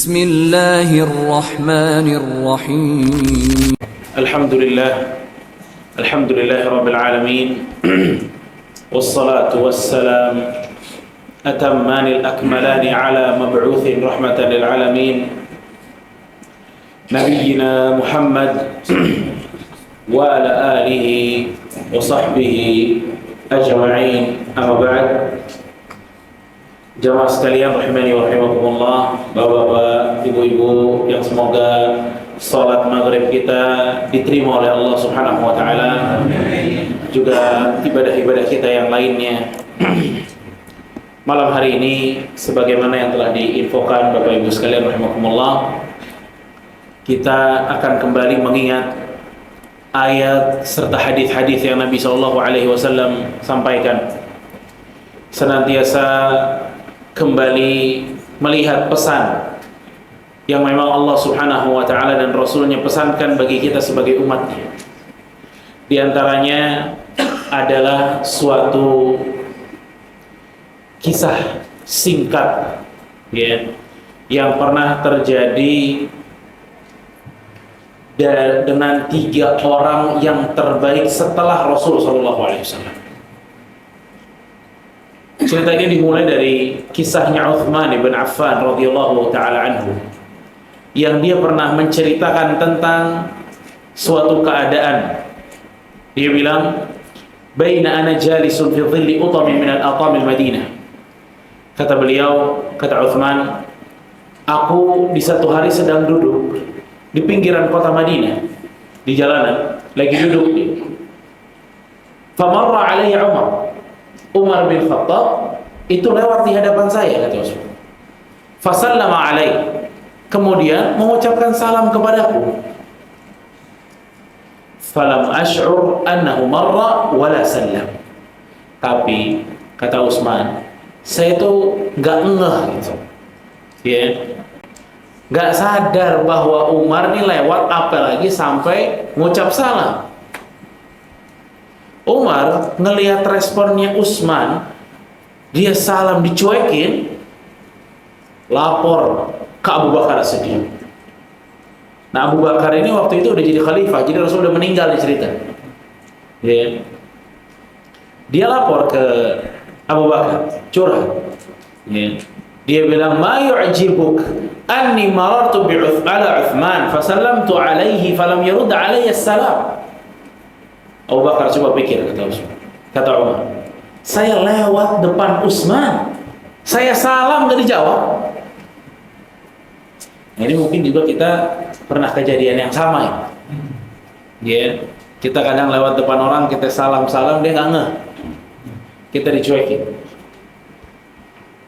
Bismillahirrahmanirrahim. Alhamdulillah Rabbil Alamin. Wassalatu wassalam atammanil akmalani ala mab'uthin rahmatan lil alamin Nabiyyina Muhammad wa ala alihi wa sahbihi ajma'in. Amma ba'd. Jamaah sekalian rahimani wa rahimakumullah, bapak-bapak, ibu-ibu yang semoga salat maghrib kita diterima oleh Allah Subhanahu wa taala. Juga ibadah-ibadah kita yang lainnya. Malam hari ini sebagaimana yang telah diinfokan Bapak Ibu sekalian rahimakumullah, kita akan kembali mengingat ayat serta hadis-hadis yang Nabi sallallahu alaihi wasallam sampaikan. Senantiasa kembali melihat pesan yang memang Allah Subhanahu wa taala dan Rasulnya pesankan bagi kita sebagai umatnya. Di antaranya adalah suatu kisah singkat ya, yang pernah terjadi dengan 3 orang yang terbaik setelah Rasul sallallahu alaihi wasallam. Cerita ini dimulai dari kisahnya Uthman ibn Affan radhiyallahu taala anhu, yang dia pernah menceritakan tentang suatu keadaan. Dia bilang, "Baina ana jalisun fi dhilli utamin min al-atam al-Madinah." Kata beliau, kata Uthman, aku di satu hari sedang duduk di pinggiran kota Madinah, di jalanan, lagi duduk dia. Famarra alayya Umar bin Khattab itu lewat di hadapan saya, kata Rasul. Fasallama alaihi, kemudian mengucapkan salam kepadaku. Falam ash'ur annahu marra wala sallam. Tapi kata Utsman, saya tuh nggak ngeh gitu. Ya. Nggak sadar bahwa Umar ini lewat, apalagi sampai ngucap salam. Umar ngelihat responnya Utsman, dia salam dicuekin, lapor ke Abu Bakar As-Siddiq. Nah, Abu Bakar ini waktu itu udah jadi khalifah, jadi Rasul udah meninggal, cerita. Ya. Dia lapor ke Abu Bakar, curhat. Ya. Dia bilang, "Ma yu'jibuk anni marartu ala Uthman fasallamtu alaihi falam yurd alayya salam." Abu Bakar coba pikir, kata Umar, saya lewat depan Utsman, saya salam gak dijawab. Nah, ini mungkin juga kita pernah kejadian yang sama ya. Yeah. Kita kadang lewat depan orang, kita salam-salam, dia gak ngeh, kita dicuekin.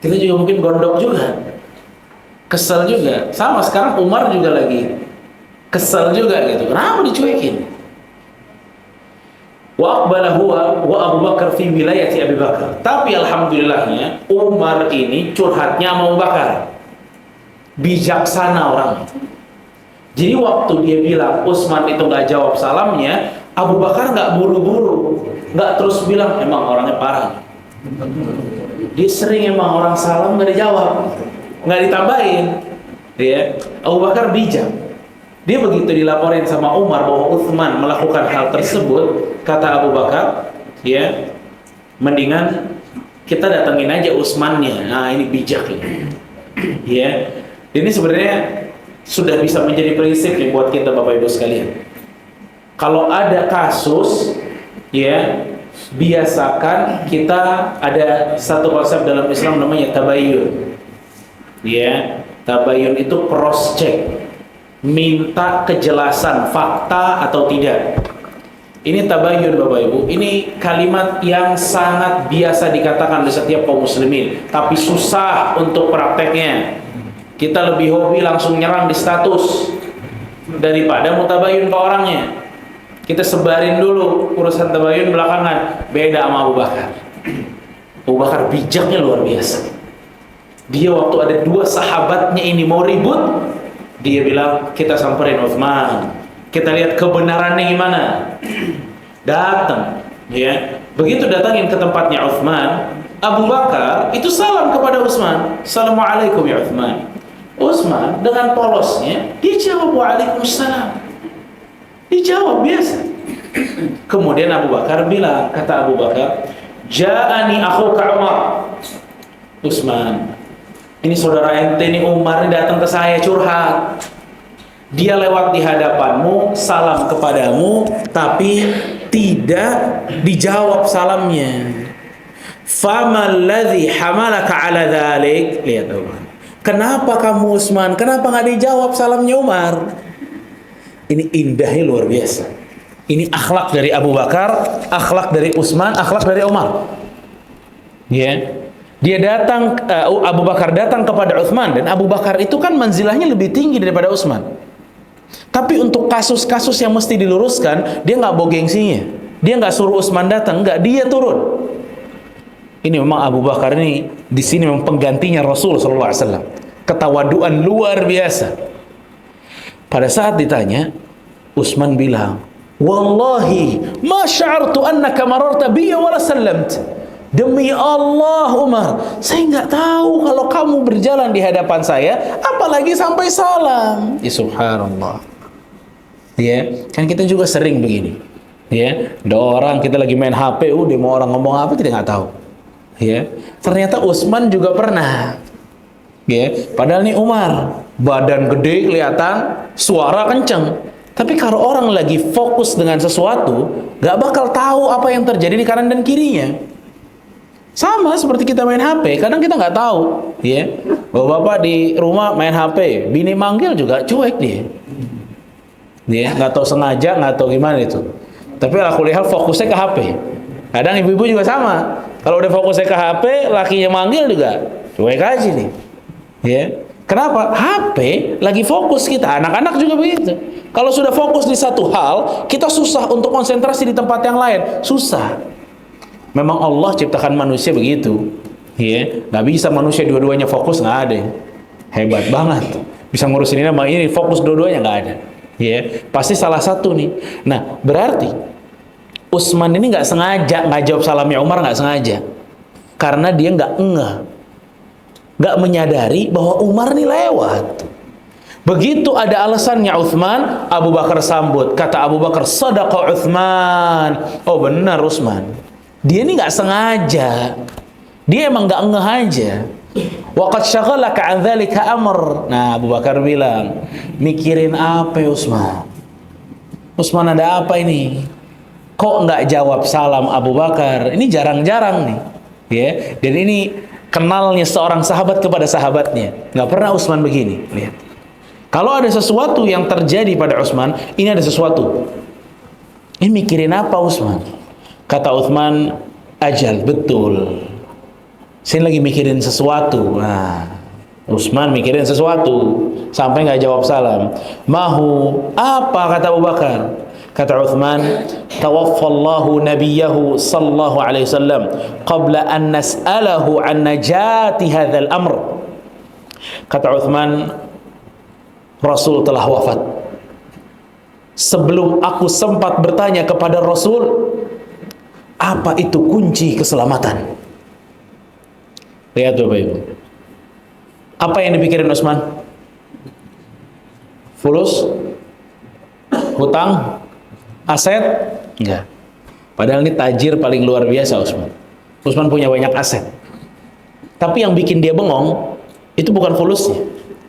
Kita juga mungkin gondok juga, kesel juga. Sama sekarang Umar juga lagi kesel juga gitu, kenapa dicuekin? Wa aqbala huwa wa Abu Bakar fi wilayati Abi Bakar. Tapi alhamdulillahnya Umar ini curhatnya sama Abu Bakar. Bijaksana orangnya. Jadi waktu dia bilang Utsman itu nggak jawab salamnya, Abu Bakar nggak buru-buru, nggak terus bilang emang orangnya parah. Dia sering emang orang salam nggak dijawab, nggak ditambahin. Ya, Abu Bakar bijak. Dia begitu dilaporin sama Umar bahwa Utsman melakukan hal tersebut, kata Abu Bakar, ya, mendingan kita datengin aja Utsmannya. Nah, ini bijak ini. Ya. Ini sebenarnya sudah bisa menjadi prinsip nih buat kita Bapak Ibu sekalian. Kalau ada kasus, ya, biasakan kita ada satu konsep dalam Islam namanya tabayyun. Ya, tabayyun itu cross check. Minta kejelasan fakta atau tidak. Ini tabayyun Bapak Ibu. Ini kalimat yang sangat biasa dikatakan oleh setiap kaum muslimin, tapi susah untuk prakteknya. Kita lebih hobi langsung nyerang di status daripada mutabayyun ke orangnya. Kita sebarin dulu urusan tabayyun belakangan. Beda sama Abu Bakar. Abu Bakar bijaknya luar biasa. Dia waktu ada 2 sahabatnya ini mau ribut, dia bilang, kita samperin Utsman, kita lihat kebenarannya gimana. Datang, ya. Begitu datangin ke tempatnya Utsman, Abu Bakar itu salam kepada Utsman, "Assalamualaikum ya Utsman." Utsman dengan polosnya dia jawab waalaikumsalam. Dijawab biasa. Kemudian Abu Bakar bilang, kata Abu Bakar, ja'ani akhuka Umar. Utsman, ini saudara ente ini Umar ini datang ke saya curhat. Dia lewat di hadapanmu, salam kepadamu, tapi tidak dijawab salamnya. Famal ladzi hamalaka ala dzalik? Lihat Umar. Kenapa kamu Utsman? Kenapa nggak dijawab salamnya Umar? Ini indahnya luar biasa. Ini akhlak dari Abu Bakar, akhlak dari Utsman, akhlak dari Umar. Ya. Dia datang, Abu Bakar datang kepada Utsman, dan Abu Bakar itu kan manzilahnya lebih tinggi daripada Utsman. Tapi untuk kasus-kasus yang mesti diluruskan, dia nggak bawa gengsinya. Dia nggak suruh Utsman datang, nggak, dia turun. Ini memang Abu Bakar ini di sini memang penggantinya Rasul sallallahu alaihi wasallam. Ketawaduan luar biasa. Pada saat ditanya, Utsman bilang, "Wallahi ma sya'artu annaka mararta biyya wala sallamt." Demi Allah Umar, saya nggak tahu kalau kamu berjalan di hadapan saya, apalagi sampai salam. Ya subhanallah. Ya, kan kita juga sering begini. Ya, ada orang kita lagi main HP, dia mau orang ngomong apa kita nggak tahu. Ya, ternyata Utsman juga pernah. Ya, padahal nih Umar badan gede kelihatan, suara kenceng. Tapi kalau orang lagi fokus dengan sesuatu, nggak bakal tahu apa yang terjadi di kanan dan kirinya. Sama seperti kita main HP, kadang kita nggak tahu. Ya, bapak-bapak di rumah main HP, bini manggil juga cuek dia. Dia nggak tahu sengaja, nggak tahu gimana itu. Tapi aku lihat fokusnya ke HP. Kadang ibu-ibu juga sama. Kalau udah fokusnya ke HP, lakinya manggil juga cuek aja nih. Ya, kenapa? HP lagi fokus kita. Anak-anak juga begitu. Kalau sudah fokus di satu hal, kita susah untuk konsentrasi di tempat yang lain. Susah. Memang Allah ciptakan manusia begitu. Ya, nggak bisa manusia dua-duanya fokus, nggak ada. Hebat banget. Bisa ngurusin ini sama ini, fokus dua-duanya nggak ada. Ya, pasti salah satu nih. Nah, berarti Utsman ini nggak sengaja nggak jawab salamnya Umar, nggak sengaja, karena dia nggak menyadari bahwa Umar nih lewat. Begitu ada alasannya Utsman, Abu Bakar sambut. Kata Abu Bakar, "Shadaqa Utsman." Oh benar Utsman. Dia ini nggak sengaja. Dia emang nggak ngeh aja. Wa qad syaghalaka an dzalika amr. Nah, Abu Bakar bilang, "Mikirin apa Utsman? Utsman ada apa ini? Kok nggak jawab salam Abu Bakar?" Ini jarang-jarang nih. Ya, dan ini kenalnya seorang sahabat kepada sahabatnya. Nggak pernah Utsman begini. Lihat. Kalau ada sesuatu yang terjadi pada Utsman, ini ada sesuatu. Ini mikirin apa Utsman? Kata Utsman, "Ajal, betul. Saya lagi mikirin sesuatu." Nah, Utsman mikirin sesuatu sampai nggak jawab salam. "Mahu apa?" kata Abu Bakar. Kata Utsman, "Tawaffallahu nabiyahu sallallahu alaihi wasallam qabla an nas'alahu an najati hadzal amr." Kata Utsman, Rasul telah wafat. Sebelum aku sempat bertanya kepada Rasul, apa itu kunci keselamatan? Lihat Bapak Ibu. Apa yang dipikirin Utsman? Fulus? Hutang? Aset? Enggak. Padahal ini tajir paling luar biasa Utsman. Utsman punya banyak aset. Tapi yang bikin dia bengong itu bukan fulusnya,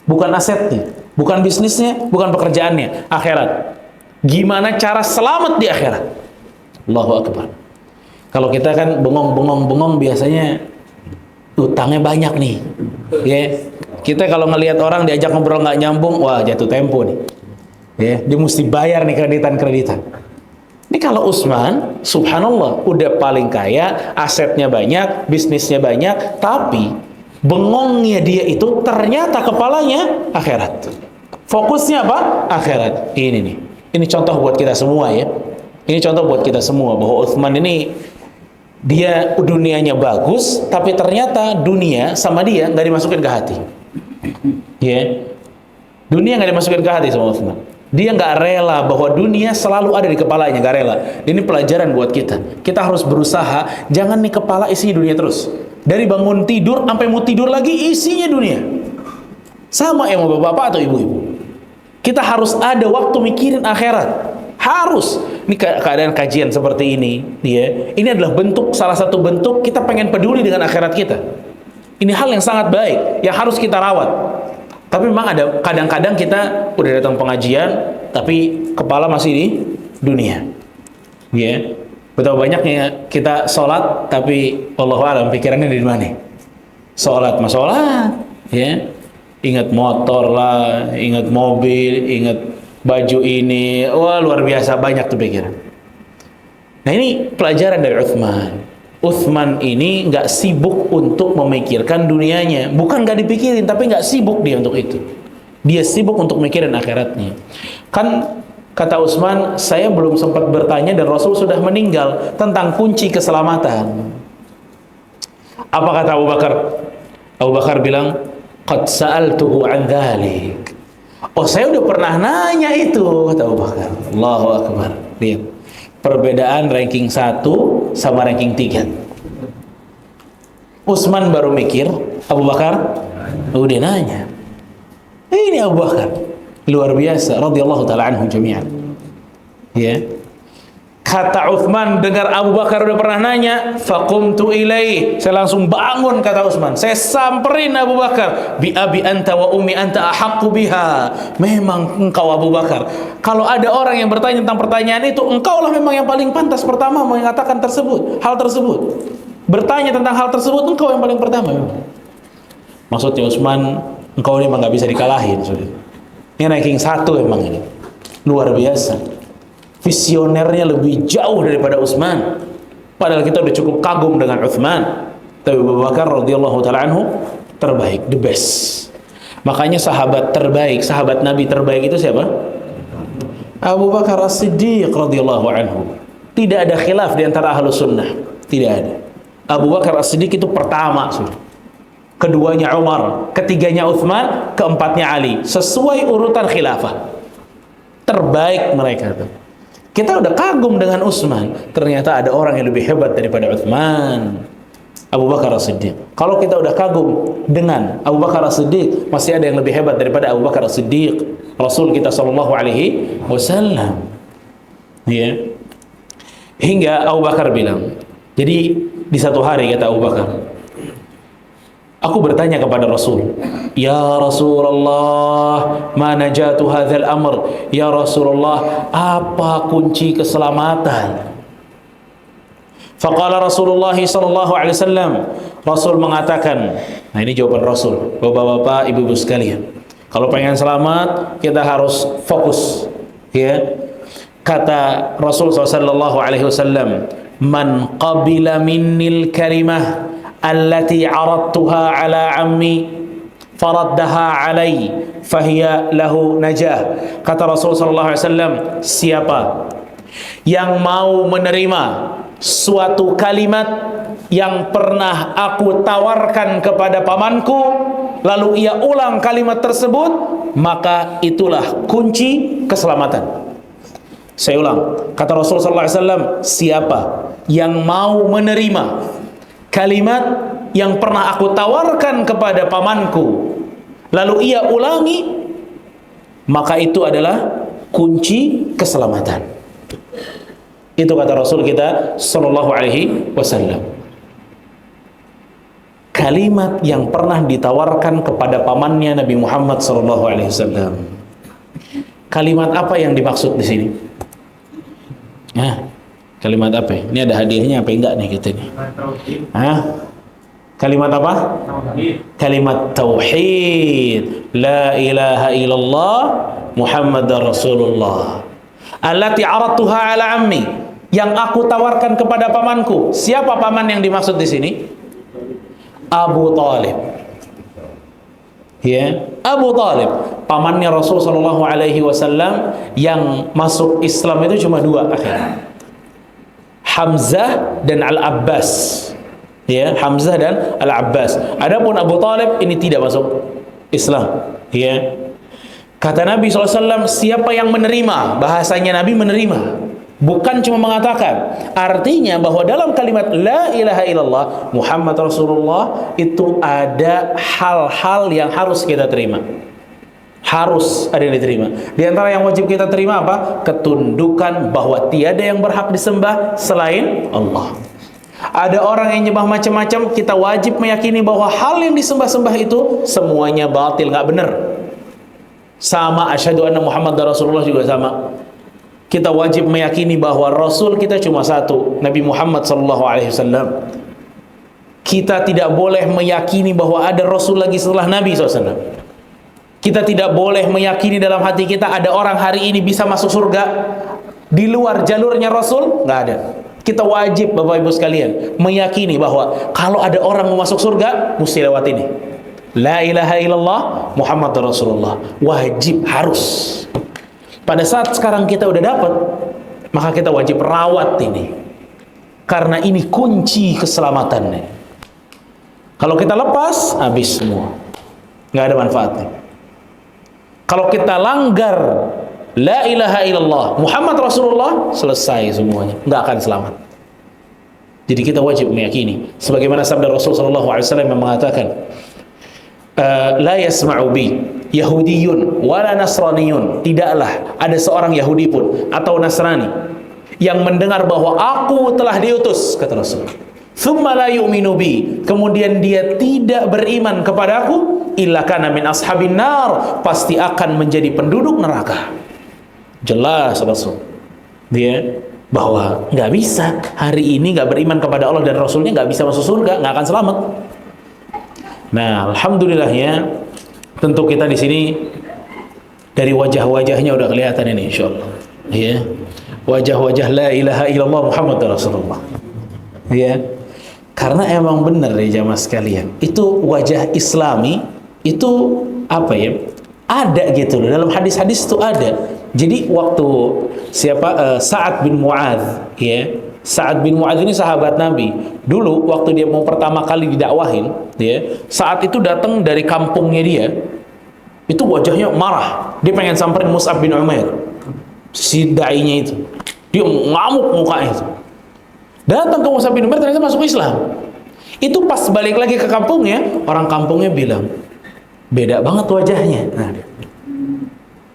bukan asetnya, bukan bisnisnya, bukan pekerjaannya, akhirat. Gimana cara selamat di akhirat? Allahu Akbar. Kalau kita kan bengong biasanya utangnya banyak nih. Ya. Kita kalau ngelihat orang diajak ngobrol nggak nyambung, wah jatuh tempo nih. Ya, dia mesti bayar nih kreditan. Ini kalau Utsman, subhanallah, udah paling kaya, asetnya banyak, bisnisnya banyak, tapi bengongnya dia itu ternyata kepalanya akhirat. Fokusnya apa? Akhirat. Ini nih. Ini contoh buat kita semua ya. Ini contoh buat kita semua bahwa Utsman ini dia dunianya bagus, tapi ternyata dunia sama dia nggak dimasukin ke hati. Ya, dunia nggak dimasukin ke hati sama Utsman. Dia nggak rela bahwa dunia selalu ada di kepalanya, nggak rela. Ini pelajaran buat kita. Kita harus berusaha, jangan nih kepala isinya dunia terus. Dari bangun tidur sampai mau tidur lagi isinya dunia. Sama yang bapak-bapak atau ibu-ibu. Kita harus ada waktu mikirin akhirat. Harus. Ini keadaan kajian seperti ini, ya. Ini adalah salah satu bentuk kita pengen peduli dengan akhirat kita. Ini hal yang sangat baik, yang harus kita rawat. Tapi memang ada kadang-kadang kita udah datang pengajian, tapi kepala masih di dunia. Ya. Betapa banyaknya kita sholat, tapi wallahu a'lam pikirannya di mana? Sholat, ya. Ingat motor lah, ingat mobil, ingat baju ini, wah luar biasa banyak tuh pikiran. Nah ini pelajaran dari Uthman. Uthman ini nggak sibuk untuk memikirkan dunianya, bukan nggak dipikirin, tapi nggak sibuk dia untuk itu. Dia sibuk untuk mikirin akhiratnya. Kan kata Utsman, saya belum sempat bertanya dan Rasul sudah meninggal tentang kunci keselamatan. Apa kata Abu Bakar? Abu Bakar bilang, qad sa'altuhu an dzalik. Oh, saya udah pernah nanya itu, kata Abu Bakar. Allahu Akbar. Lihat. Perbedaan ranking 1 sama ranking 3. Utsman baru mikir, Abu Bakar udah nanya. Ini Abu Bakar luar biasa radhiyallahu taala anhum jami'an. Ya. Kata Utsman dengar Abu Bakar udah pernah nanya, faqumtu ilaih. Saya langsung bangun, kata Utsman. Saya samperin Abu Bakar. Bi abi anta wa ummi anta ahaqqu biha. Memang engkau Abu Bakar. Kalau ada orang yang bertanya tentang pertanyaan itu, engkaulah memang yang paling pantas pertama mengatakan hal tersebut. Bertanya tentang hal tersebut, engkau yang paling pertama. Maksudnya Utsman, engkau ini memang gak bisa dikalahin. Ini ranking 1 emang ini. Luar biasa. Visionernya lebih jauh daripada Utsman. Padahal kita udah cukup kagum dengan Utsman. Tapi Abu Bakar radhiyallahu taala anhu terbaik, the best. Makanya sahabat terbaik, sahabat Nabi terbaik itu siapa? Abu Bakar As-Siddiq radhiyallahu anhu. Tidak ada khilaf di antara ahlus sunnah. Tidak ada. Abu Bakar As-Siddiq itu pertama, keduanya Umar, ketiganya Utsman, keempatnya Ali. Sesuai urutan khilafah. Terbaik mereka itu. Kita udah kagum dengan Utsman, ternyata ada orang yang lebih hebat daripada Utsman. Abu Bakar As-Siddiq. Kalau kita udah kagum dengan Abu Bakar As-Siddiq, masih ada yang lebih hebat daripada Abu Bakar As-Siddiq, Rasul kita sallallahu alaihi wasallam. Ya. Hingga Abu Bakar bilang, jadi di satu hari kata Abu Bakar, aku bertanya kepada Rasul, ya Rasulullah, ma najatu hadzal amr? Ya Rasulullah, apa kunci keselamatan? Faqala Rasulullah sallallahu alaihi wasallam, Rasul mengatakan, nah ini jawaban Rasul, bapak-bapak, ibu-ibu sekalian. Kalau pengen selamat, kita harus fokus, ya. Kata Rasul sallallahu alaihi wasallam, man qabila minnil kalimah allati aradtuha ala ammi faraddaha alai fahiya lahu najah. Kata Rasul sallallahu alaihi wasallam, siapa yang mau menerima suatu kalimat yang pernah aku tawarkan kepada pamanku, lalu ia ulang kalimat tersebut, maka itulah kunci keselamatan. Saya ulang, kata Rasul sallallahu alaihi wasallam, siapa yang mau menerima kalimat yang pernah aku tawarkan kepada pamanku, lalu ia ulangi, maka itu adalah kunci keselamatan. Itu kata Rasul kita sallallahu alaihi wasallam. Kalimat yang pernah ditawarkan kepada pamannya Nabi Muhammad sallallahu alaihi wasallam. Kalimat apa yang dimaksud di sini? Kalimat apa? Ini ada hadiahnya apa enggak nih kita nih? Kalimat apa? Kalimat tauhid. La ilaha illallah Muhammadar Rasulullah. Allati aradtuha ala ammi. Yang aku tawarkan kepada pamanku. Siapa paman yang dimaksud di sini? Abu Talib. Ya, Abu Talib, pamannya Rasul sallallahu alaihi wasallam yang masuk Islam itu cuma 2 akhirnya. Hamzah dan Al-Abbas. Ya, Hamzah dan Al-Abbas. Adapun Abu Talib ini tidak masuk Islam. Ya. Kata Nabi SAW, siapa yang menerima, bahasanya Nabi menerima. Bukan cuma mengatakan. Artinya bahwa dalam kalimat la ilaha illallah Muhammad Rasulullah itu ada hal-hal yang harus kita terima. Harus ada yang diterima. Di antara yang wajib kita terima apa? Ketundukan bahwa tiada yang berhak disembah selain Allah. Ada orang yang nyembah macam-macam, kita wajib meyakini bahwa hal yang disembah-sembah itu semuanya batil, nggak benar. Sama asyhadu anna Muhammad Rasulullah juga sama. Kita wajib meyakini bahwa Rasul kita cuma satu, Nabi Muhammad SAW. Kita tidak boleh meyakini bahwa ada Rasul lagi setelah Nabi SAW. Kita tidak boleh meyakini dalam hati kita ada orang hari ini bisa masuk surga di luar jalurnya Rasul, nggak ada. Kita wajib Bapak Ibu sekalian meyakini bahwa kalau ada orang mau masuk surga, mesti lewat ini. La ilaha illallah Muhammad Rasulullah. Wajib, harus. Pada saat sekarang kita udah dapat, maka kita wajib rawat ini. Karena ini kunci keselamatannya. Kalau kita lepas, habis semua. Nggak ada manfaatnya. Kalau kita langgar la ilaha illallah Muhammad Rasulullah, selesai semuanya. Nggak akan selamat. Jadi kita wajib meyakini. Sebagaimana sabda Rasul SAW yang mengatakan, la yasma'u bi Yahudiyun wala Nasraniyun. Tidaklah ada seorang Yahudi pun atau Nasrani yang mendengar bahwa aku telah diutus, kata Rasul. Thumma la yu'minu bi, kemudian dia tidak beriman kepadaku, illa kana min ashabin nar, pasti akan menjadi penduduk neraka. Jelas Rasul. Dia bahwa nggak bisa hari ini nggak beriman kepada Allah dan Rasulnya nggak bisa masuk surga, nggak akan selamat. Nah, alhamdulillahnya tentu kita di sini dari wajah-wajahnya udah kelihatan ini insyaallah. Ya. Wajah-wajah la ilaha illallah Muhammad Rasulullah. Ya. Karena emang benar ya jamaah sekalian. Itu wajah Islami itu apa ya? Ada gitu loh. Dalam hadis-hadis itu ada. Jadi waktu Sa'ad bin Mu'adz, ya. Sa'ad bin Mu'adz ini sahabat Nabi. Dulu waktu dia mau pertama kali didakwahin, ya, saat itu datang dari kampungnya dia. Itu wajahnya marah. Dia pengen samperin Mus'ab bin Umair. Si dai-nya itu. Dia ngamuk mukanya itu. Datang ke Mus'ab bin Umair, ternyata masuk Islam. Itu pas balik lagi ke kampungnya, orang kampungnya bilang, beda banget wajahnya. Nah,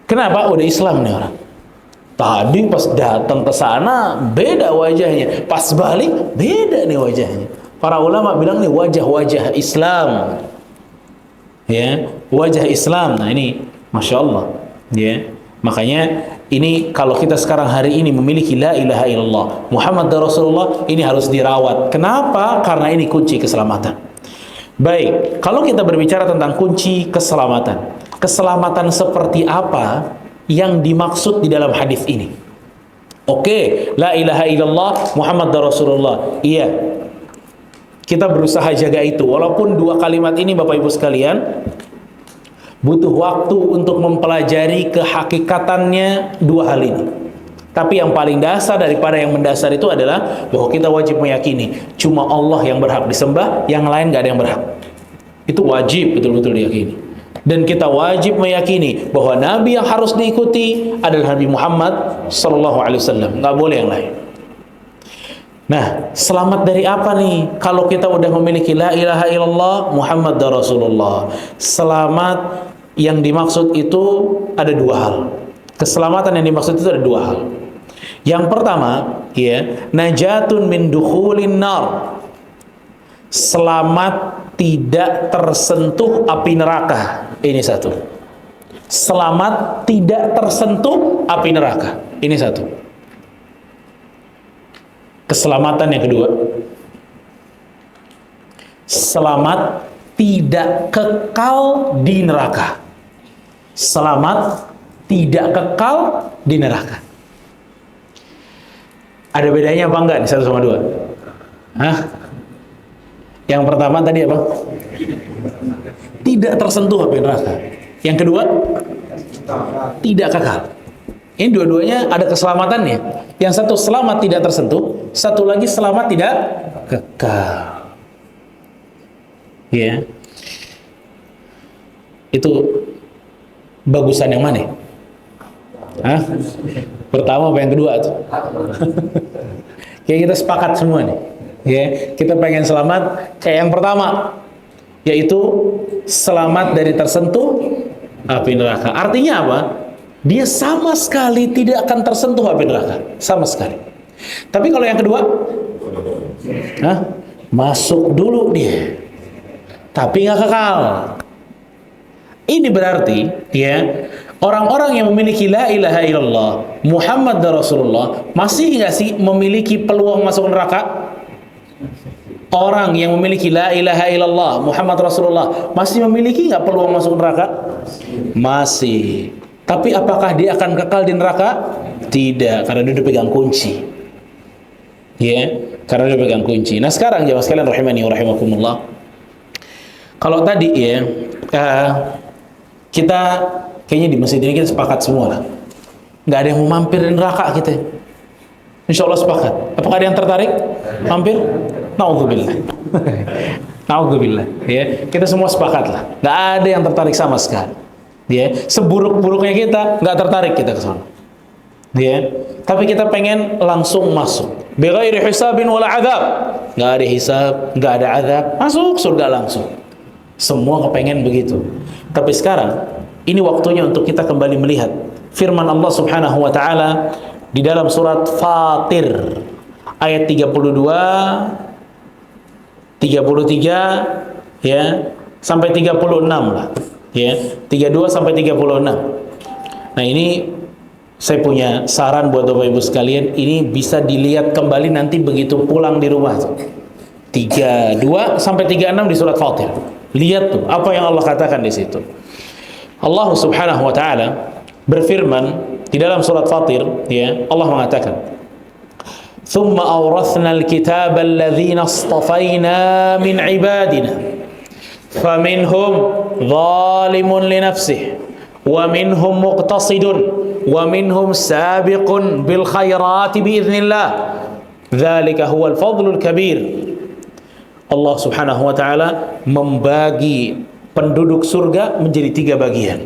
kenapa? Udah Islam nih orang. Tadi pas datang ke sana beda wajahnya, pas balik beda nih wajahnya. Para ulama bilang nih wajah-wajah Islam, ya, wajah Islam. Nah ini, masya Allah, ya. Makanya ini kalau kita sekarang hari ini memiliki la ilaha illallah Muhammad Rasulullah, ini harus dirawat. Kenapa? Karena ini kunci keselamatan. Baik, kalau kita berbicara tentang kunci keselamatan, keselamatan seperti apa yang dimaksud di dalam hadis ini? Oke, la ilaha illallah Muhammad Rasulullah. Iya, kita berusaha jaga itu. Walaupun dua kalimat ini Bapak Ibu sekalian butuh waktu untuk mempelajari kehakikatannya dua hal ini. Tapi yang paling dasar daripada yang mendasar itu adalah bahwa kita wajib meyakini cuma Allah yang berhak disembah, yang lain gak ada yang berhak. Itu wajib betul-betul diyakini. Dan kita wajib meyakini bahwa Nabi yang harus diikuti adalah Nabi Muhammad SAW. Nggak boleh yang lain. Nah, selamat dari apa nih? Kalau kita udah memiliki la ilaha illallah Muhammad Rasulullah. Selamat yang dimaksud itu ada dua hal. Keselamatan yang dimaksud itu ada dua hal. Yang pertama, ya, najatun min dukhulin nar. Selamat tidak tersentuh api neraka. Ini satu. Selamat tidak tersentuh api neraka. Ini satu. Keselamatan yang kedua, selamat tidak kekal di neraka. Selamat tidak kekal di neraka. Ada bedanya apa enggak nih satu sama dua? Hah? Yang pertama tadi apa? Tidak tersentuh api neraka. Yang kedua, tidak kekal. Ini dua-duanya ada keselamatannya. Yang satu selamat tidak tersentuh, satu lagi selamat tidak kekal. Ya. Itu bagusan yang mana? Hah? Pertama apa yang kedua tuh? Kayak kita sepakat semua nih. Ya, kita pengen selamat kayak yang pertama, yaitu selamat dari tersentuh api neraka. Artinya apa? Dia sama sekali tidak akan tersentuh api neraka, sama sekali. Tapi kalau yang kedua, masuk dulu dia, tapi nggak kekal. Ini berarti ya, orang-orang yang memiliki la ilaha illallah Muhammad Rasulullah masih nggak sih memiliki peluang masuk neraka? Orang yang memiliki la ilaha illallah Muhammad Rasulullah masih memiliki nggak peluang masuk neraka? Masih. Tapi apakah dia akan kekal di neraka? Tidak, karena dia pegang kunci. Ya, karena dia pegang kunci. Nah sekarang jemaah sekalian rahimani wa rahimakumullah. Kalau tadi ya, kita kayaknya di masjid ini kita sepakat semua lah. Nggak ada yang mau mampir di neraka kita. Insya Allah sepakat. Apakah ada yang tertarik mampir? Naudzubillah. Naudzubillah. Ya, kita semua sepakat lah. Nggak ada yang tertarik sama sekali. Ya, seburuk-buruknya kita nggak tertarik kita ke sana. Ya, tapi kita pengen langsung masuk. Bighairi hisabin wala azab. Nggak ada hisab, nggak ada azab, masuk surga langsung. Semua kepengen begitu. Tapi sekarang ini waktunya untuk kita kembali melihat firman Allah Subhanahu wa taala di dalam surat Fatir ayat 32, 33 ya sampai 36 lah. Ya, 32 sampai 36. Nah, ini saya punya saran buat Bapak Ibu sekalian, ini bisa dilihat kembali nanti begitu pulang di rumah tuh. 32 sampai 36 di surat Fatir. Lihat tuh apa yang Allah katakan di situ. Allah Subhanahu wa taala berfirman di dalam surat Fatir, ya, Allah mengatakan, "Tsumma awrathna al-kitaba alladhina istafayna min ibadina faminhum zalimun li nafsihi wa minhum muqtasidun wa minhum sabiqun bil khairati biidznillah dzalika huwal fadlul kabir." Allah Subhanahu wa taala membagi penduduk surga menjadi 3 bagian.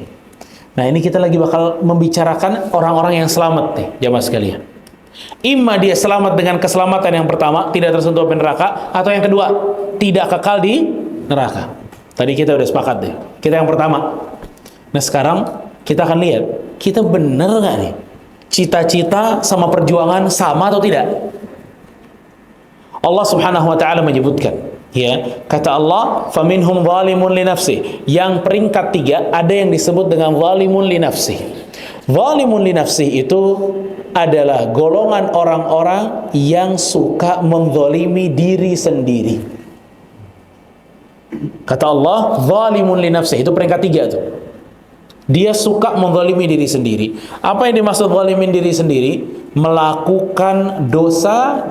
Nah, ini kita lagi bakal membicarakan orang-orang yang selamat nih, jamaah sekalian. Imma dia selamat dengan keselamatan yang pertama, tidak tersentuh api neraka, atau yang kedua, tidak kekal di neraka. Tadi kita udah sepakat deh. Kita yang pertama. Nah, sekarang kita akan lihat, kita bener nggak nih? Cita-cita sama perjuangan sama atau tidak? Allah Subhanahu wa taala menyebutkan, ya, kata Allah, faminhum zalimun li nafsihi. Yang peringkat 3 ada yang disebut dengan zalimun li nafsihi. Zalimun li nafsihi itu adalah golongan orang-orang yang suka menzalimi diri sendiri. Kata Allah, zalimun li nafsihi, itu peringkat 3 tuh. Dia suka menzalimi diri sendiri. Apa yang dimaksud zalimin diri sendiri? Melakukan dosa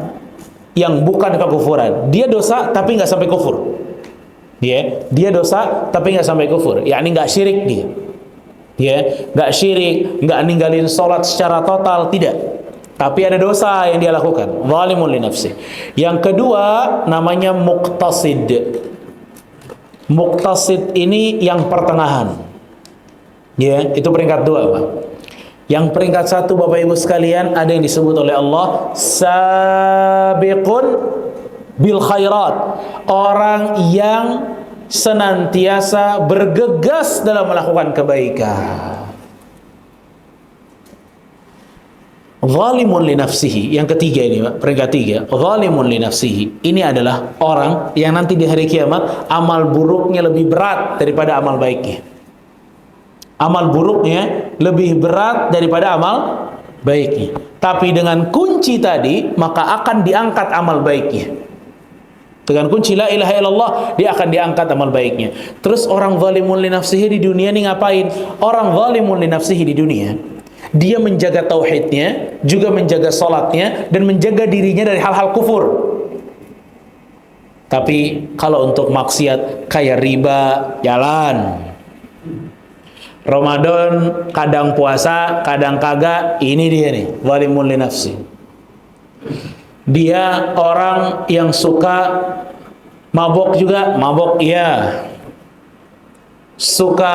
yang bukan kekufuran. Dia dosa tapi nggak sampai kufur. Dia dosa tapi nggak sampai kufur. Yakni nggak syirik dia. Nggak syirik, nggak ninggalin sholat secara total, tidak. Tapi ada dosa yang dia lakukan. Zalimun li nafsi. Yang kedua namanya muqtasid. Muqtasid ini yang pertengahan. Itu peringkat 2, Pak. Yang peringkat 1 Bapak Ibu sekalian ada yang disebut oleh Allah sabiqun bil khairat. Orang yang senantiasa bergegas dalam melakukan kebaikan. Zalimun li nafsihi, yang ketiga ini, Pak, peringkat 3. Zalimun li nafsihi. Ini adalah orang yang nanti di hari kiamat amal buruknya lebih berat daripada amal baiknya. Amal buruknya lebih berat daripada amal baiknya. Tapi dengan kunci tadi, maka akan diangkat amal baiknya. Dengan kunci la ilaha illallah, dia akan diangkat amal baiknya. Terus orang zalimun li nafsihi di dunia ini ngapain? Orang zalimun li nafsihi di dunia, dia menjaga tauhidnya, juga menjaga salatnya, dan menjaga dirinya dari hal-hal kufur. Tapi kalau untuk maksiat kayak riba, jalan. Ramadan kadang puasa, kadang kagak, ini dia nih, zalimun li nafsi. Dia orang yang suka mabok juga, mabok iya. Suka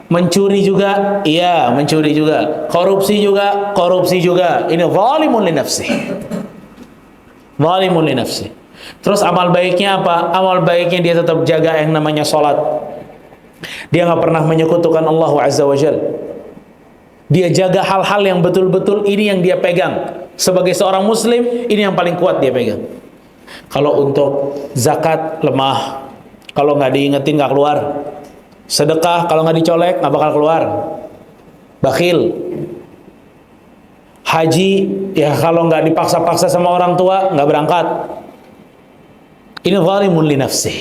Mencuri juga, iya mencuri juga. Korupsi juga, korupsi juga. Ini zalimun li nafsih. Zalimun li nafsih. Terus amal baiknya apa? Amal baiknya dia tetap jaga yang namanya sholat. Dia nggak pernah menyekutukan Allah Azza wa Jal. Dia jaga hal-hal yang betul-betul ini yang dia pegang. Sebagai seorang muslim, ini yang paling kuat dia pegang. Kalau untuk zakat lemah, kalau nggak diingetin nggak keluar. Sedekah kalau nggak dicolek nggak bakal keluar. Bakhil. Haji ya kalau nggak dipaksa-paksa sama orang tua nggak berangkat. Ini zalimun li nafsih.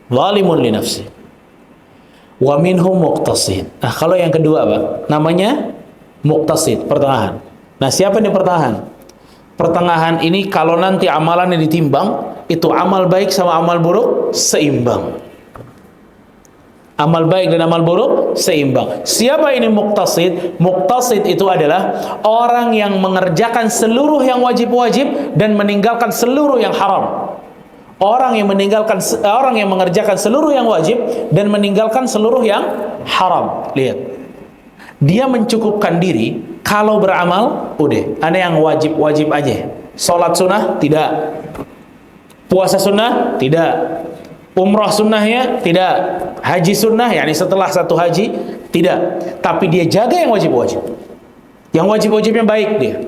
Zalimun li nafsih. Wa minhum muqtasid. Nah, kalau yang kedua, Pak, namanya muqtasid, pertengahan. Nah, siapa nih pertengahan? Pertengahan ini kalau nanti amalannya ditimbang, itu amal baik sama amal buruk seimbang. Amal baik dan amal buruk seimbang. Siapa ini muqtasid? Muqtasid itu adalah orang yang mengerjakan seluruh yang wajib-wajib dan meninggalkan seluruh yang haram. Orang yang mengerjakan seluruh yang wajib dan meninggalkan seluruh yang haram. Lihat. Dia mencukupkan diri kalau beramal, udah, ada yang wajib-wajib aja. Salat sunnah tidak. Puasa sunnah tidak. Umrah sunnahnya tidak. Haji sunnah, yakni setelah satu haji tidak. Tapi dia jaga yang wajib-wajib. Yang wajib-wajibnya baik dia.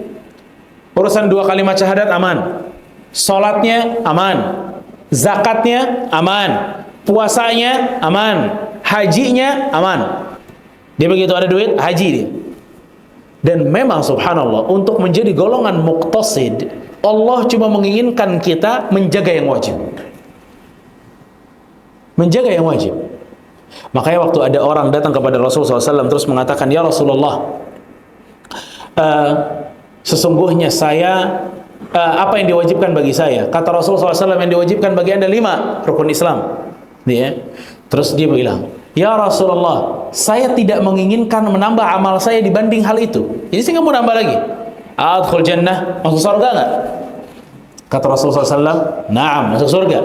Urusan 2 kalimat syahadat aman. Salatnya aman. Zakatnya aman. Puasanya aman. Hajinya aman. Dia begitu ada duit, haji dia. Dan memang subhanallah, untuk menjadi golongan muqtasid, Allah cuma menginginkan kita menjaga yang wajib. Menjaga yang wajib. Makanya waktu ada orang datang kepada Rasulullah SAW terus mengatakan, ya Rasulullah, sesungguhnya saya apa yang diwajibkan bagi saya? Kata Rasulullah SAW, yang diwajibkan bagi anda 5 rukun Islam. Terus dia bilang, ya Rasulullah, saya tidak menginginkan menambah amal saya dibanding hal itu. Jadi saya nggak mau nambah lagi. Adkhul jannah, masuk surga nggak? Kata Rasulullah SAW, naam, masuk surga.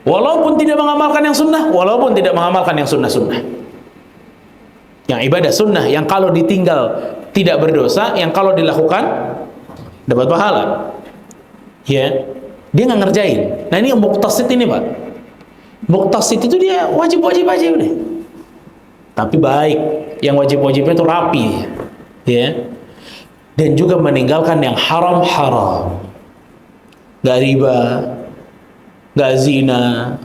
Walaupun tidak mengamalkan yang sunnah, walaupun tidak mengamalkan yang sunnah-sunnah. Yang ibadah sunnah, yang kalau ditinggal tidak berdosa, yang kalau dilakukan dapat pahala. Ya, dia nggak ngerjain. Nah ini muqtasid ini, Pak. Muqtasid itu dia wajib-wajib aja udah. Tapi baik, yang wajib-wajibnya itu rapi, ya. Dan juga meninggalkan yang haram-haram. Gak riba, gak zina,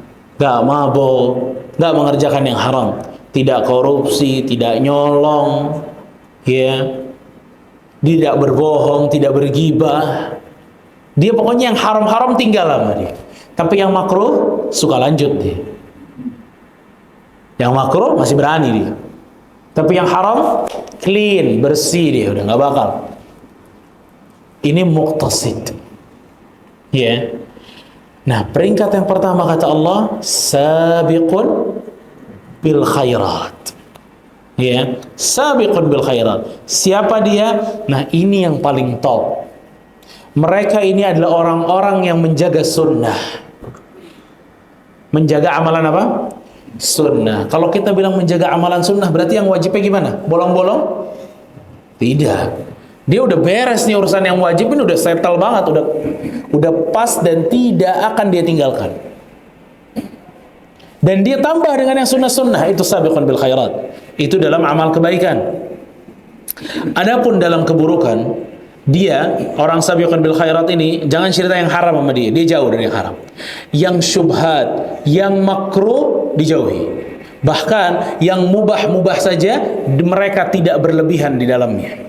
gak mabuk, gak mengerjakan yang haram, tidak korupsi, tidak nyolong, ya, tidak berbohong, tidak bergibah. Dia pokoknya yang haram-haram tinggal sama dia. Tapi yang makruh suka lanjut dia. Yang makruh masih berani dia. Tapi yang haram clean, bersih dia, udah nggak bakal. Ini muqtasid. Ya. Nah, peringkat yang pertama kata Allah, sabiqun bil khairat. Ya, sabiqun bil khairat. Siapa dia? Nah, ini yang paling top. Mereka ini adalah orang-orang yang menjaga sunnah. Menjaga amalan apa? Sunnah. Kalau kita bilang menjaga amalan sunnah, berarti yang wajibnya gimana? Bolong-bolong? Tidak. Dia udah beres nih urusan yang wajib, ini udah settle banget, udah pas dan tidak akan dia tinggalkan. Dan dia tambah dengan yang sunnah-sunnah, itu sabiqun bil khairat. Itu dalam amal kebaikan. Adapun dalam keburukan, dia orang sabiqun bil khairat ini jangan cerita yang haram sama dia, dia jauh dari yang haram. Yang syubhat, yang makruh dijauhi. Bahkan yang mubah-mubah saja mereka tidak berlebihan di dalamnya.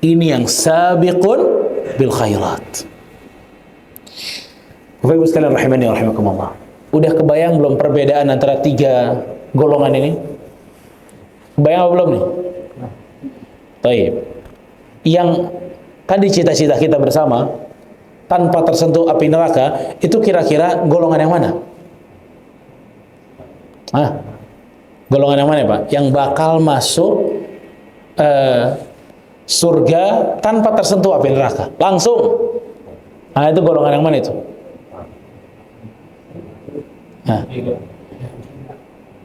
Ini yang sabiqun bil khairat. Bapak Ibu sekalian rahimani wa rahimakumullah. Udah kebayang belum perbedaan antara 3 golongan ini? Kebayang apa belum nih? Baik. Yang tadi cita-cita kita bersama tanpa tersentuh api neraka, itu kira-kira golongan yang mana? Golongan yang mana, Pak? Yang bakal masuk surga tanpa tersentuh api neraka langsung. Nah, itu golongan yang mana itu?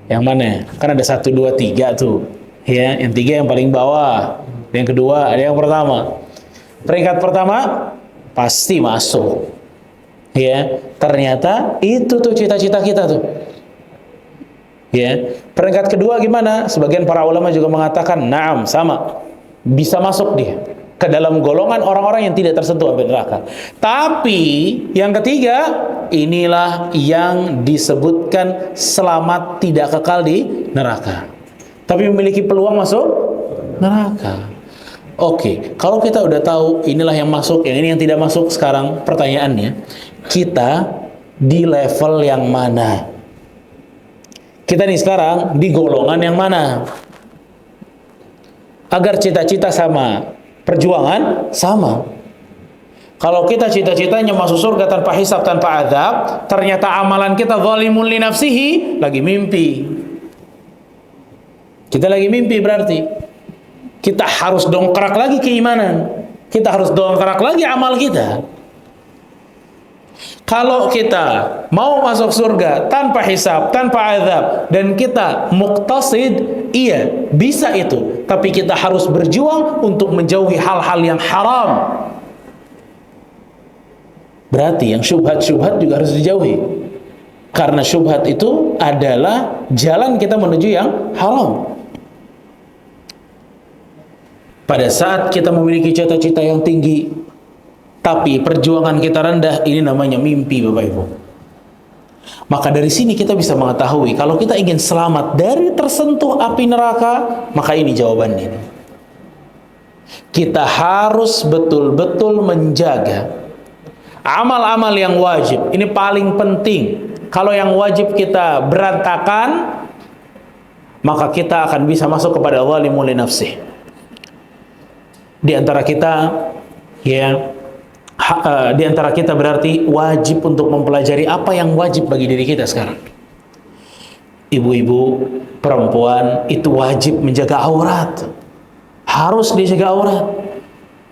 Yang mana? Kan ada 1, 2, 3 tuh. Ya, yang 3 yang paling bawah. Yang kedua ada yang pertama. Peringkat pertama pasti masuk. Ya, ternyata itu tuh cita-cita kita tuh. Ya, peringkat kedua gimana? Sebagian para ulama juga mengatakan, na'am, sama. Bisa masuk dia ke dalam golongan orang-orang yang tidak tersentuh api neraka. Tapi yang ketiga, inilah yang disebutkan selamat tidak kekal di neraka. Tapi memiliki peluang masuk neraka. Oke, kalau kita udah tahu inilah yang masuk, yang ini yang tidak masuk, sekarang pertanyaannya, kita di level yang mana? Kita nih sekarang di golongan yang mana? Agar cita-cita sama, perjuangan sama. Kalau kita cita-citanya masuk surga tanpa hisab, tanpa azab, ternyata amalan kita zalimun li nafsihi, lagi mimpi. Kita lagi mimpi berarti. Kita harus dongkrak lagi keimanan. Kita harus dongkrak lagi amal kita. Kalau kita mau masuk surga tanpa hisab, tanpa azab, dan kita muqtasid, iya, bisa itu. Tapi kita harus berjuang untuk menjauhi hal-hal yang haram. Berarti yang syubhat-syubhat juga harus dijauhi. Karena syubhat itu adalah jalan kita menuju yang haram. Pada saat kita memiliki cita-cita yang tinggi, tapi perjuangan kita rendah, ini namanya mimpi, Bapak Ibu. Maka dari sini kita bisa mengetahui, kalau kita ingin selamat dari tersentuh api neraka, maka ini jawabannya. Kita harus betul-betul menjaga amal-amal yang wajib. Ini paling penting. Kalau yang wajib kita berantakan, maka kita akan bisa masuk kepada zalimul li nafsih. Di antara kita, ya, di antara kita berarti wajib untuk mempelajari apa yang wajib bagi diri kita sekarang. Ibu-ibu, perempuan itu wajib menjaga aurat. Harus dijaga aurat.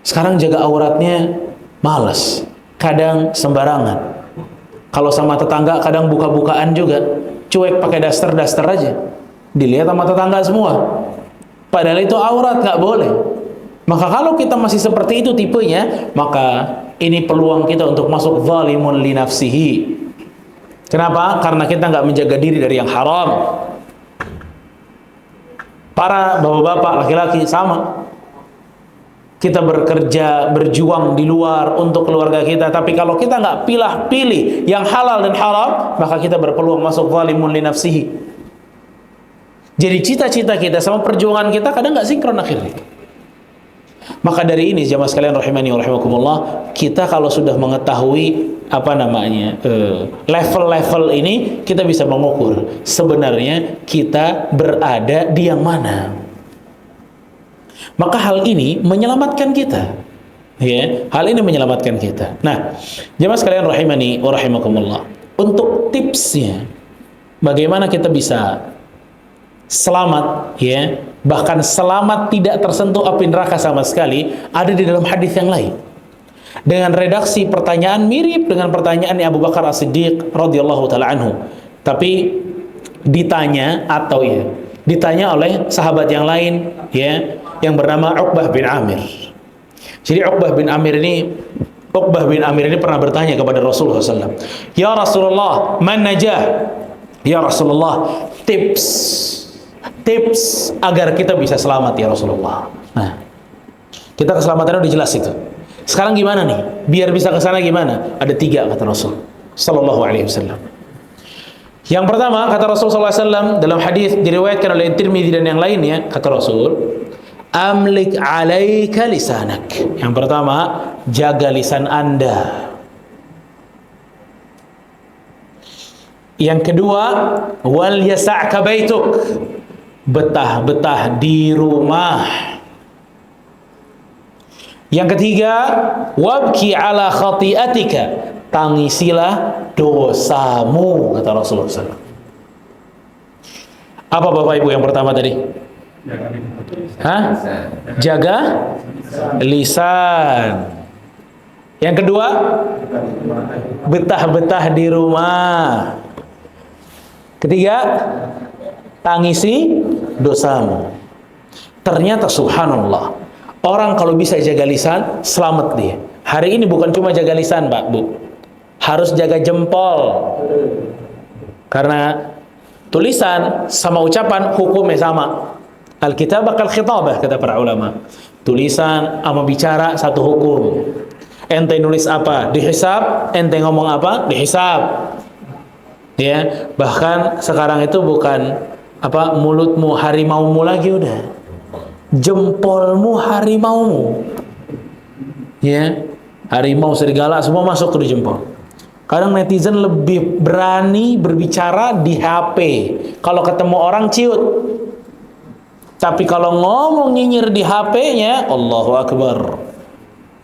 Sekarang jaga auratnya malas, kadang sembarangan. Kalau sama tetangga kadang buka-bukaan juga, cuek pakai daster-daster aja. Dilihat sama tetangga semua. Padahal itu aurat, nggak boleh. Maka kalau kita masih seperti itu tipenya, maka ini peluang kita untuk masuk zalimun li nafsihi. Kenapa? Karena kita nggak menjaga diri dari yang haram. Para bapak-bapak, laki-laki sama. Kita bekerja, berjuang di luar untuk keluarga kita. Tapi kalau kita nggak pilih yang halal dan haram, maka kita berpeluang masuk zalimun li nafsihi. Jadi cita-cita kita sama perjuangan kita kadang nggak sinkron akhirnya. Maka dari ini jamaah sekalian rahimani wa rahimakumullah, kita kalau sudah mengetahui level-level ini, kita bisa mengukur sebenarnya kita berada di yang mana. Maka hal ini menyelamatkan kita. Ya, hal ini menyelamatkan kita. Nah, jamaah sekalian rahimani wa rahimakumullah, untuk tipsnya bagaimana kita bisa selamat, ya, bahkan selamat tidak tersentuh api neraka sama sekali, ada di dalam hadis yang lain dengan redaksi pertanyaan mirip dengan pertanyaan Abu Bakar As-Siddiq radhiyallahu taala anhu, tapi ditanya oleh sahabat yang lain, ya, yang bernama Uqbah bin Amir. Jadi Uqbah bin Amir ini pernah bertanya kepada Rasulullah SAW, "Ya Rasulullah, man najah?" Ya Rasulullah, tips agar kita bisa selamat ya Rasulullah. Nah, kita keselamatannya udah jelas itu. Sekarang gimana nih? Biar bisa ke sana gimana? Ada 3 kata Rasul sallallahu alaihi wasallam. Yang pertama kata Rasul sallallahu alaihi wasallam dalam hadis diriwayatkan oleh Tirmidzi dan yang lainnya, kata Rasul, amlik alaika lisanak. Yang pertama, jaga lisan Anda. Yang kedua, wal yasa'ka baituk. Betah-betah di rumah. Yang ketiga, wabki ala khati'atika. Tangisilah dosamu, kata Rasulullah SAW. Apa Bapak Ibu yang pertama tadi? Jaga lisan. Yang kedua, betah-betah di rumah. Ketiga, tangisi dosamu. Ternyata subhanallah, orang kalau bisa jaga lisan, selamat dia. Hari ini bukan cuma jaga lisan, Pak, Bu. Harus jaga jempol. Karena tulisan sama ucapan hukumnya sama. Al-kitabah kal-khitabah, kata para ulama. Tulisan sama bicara satu hukum. Ente nulis apa? Dihisab. Ente ngomong apa? Dihisab. Ya, bahkan sekarang itu bukan mulutmu harimaumu lagi, udah jempolmu harimaumu. Ya, harimau, serigala semua masuk ke jempol. Kadang netizen lebih berani berbicara di HP. Kalau ketemu orang ciut. Tapi kalau ngomong nyinyir di HP-nya, Allahu Akbar.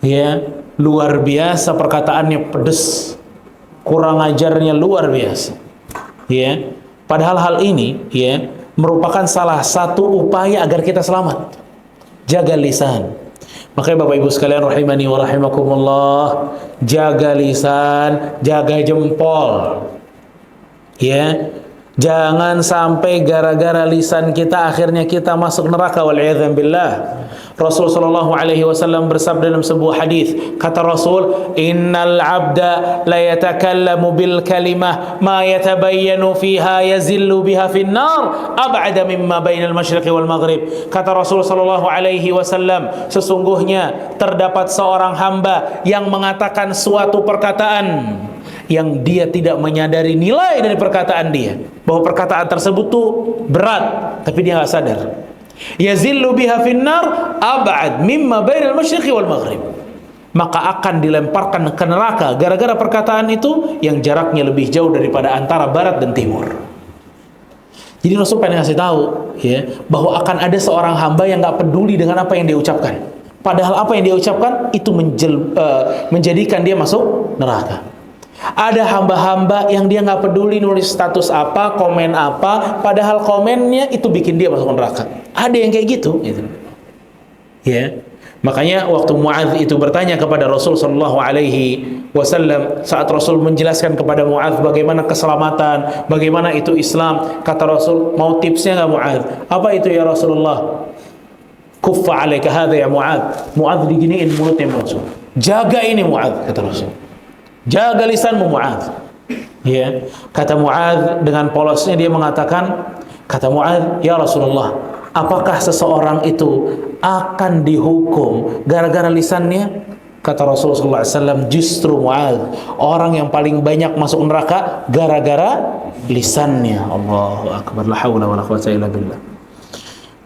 Ya, luar biasa perkataannya, pedes. Kurang ajarnya luar biasa. Ya, padahal hal ini ya merupakan salah satu upaya agar kita selamat. Jaga lisan. Makanya Bapak Ibu sekalian rahimani wa rahimakumullah, jaga lisan, jaga jempol. Ya, jangan sampai gara-gara lisan kita akhirnya kita masuk neraka, wal'iyadzan billah. Rasul sallallahu alaihi wasallam bersabda dalam sebuah hadis, kata Rasul, innal abda la yatakallamu bil kalimah ma yatabayyanu fiha yazillu biha fin nar ab'ada mimma bainal masyriqi wal maghrib. Kata Rasul sallallahu alaihi wasallam, sesungguhnya terdapat seorang hamba yang mengatakan suatu perkataan yang dia tidak menyadari nilai dari perkataan dia, bahwa perkataan tersebut tuh berat, tapi dia nggak sadar. Yazillu biha finnar ab'ad mimma bainal masyriqi wal maghrib. Maka akan dilemparkan ke neraka gara-gara perkataan itu yang jaraknya lebih jauh daripada antara barat dan timur. Jadi Rasul pengen ngasih tahu ya, bahwa akan ada seorang hamba yang nggak peduli dengan apa yang dia ucapkan. Padahal apa yang dia ucapkan itu menjadikan dia masuk neraka. Ada hamba-hamba yang dia nggak peduli nulis status apa, komen apa, padahal komennya itu bikin dia masuk neraka. Ada yang kayak gitu. Ya, makanya waktu Muadz itu bertanya kepada Rasul Shallallahu Alaihi Wasallam, saat Rasul menjelaskan kepada Muadz bagaimana keselamatan, bagaimana itu Islam, kata Rasul, mau tipsnya nggak Muadz? Apa itu ya Rasulullah? Kuffa alaika hadza ya Muadz. Muadz diginiin mulutnya Rasul. Jaga ini Muadz, kata Rasul. Jaga lisanmu Muadz. Ya, kata Muadz dengan polosnya dia mengatakan, kata Muadz, ya Rasulullah, apakah seseorang itu akan dihukum gara-gara lisannya? Kata Rasulullah SAW, justru Muadz, orang yang paling banyak masuk neraka gara-gara lisannya. Allahu Akbar, la haula wala quwwata illa billah.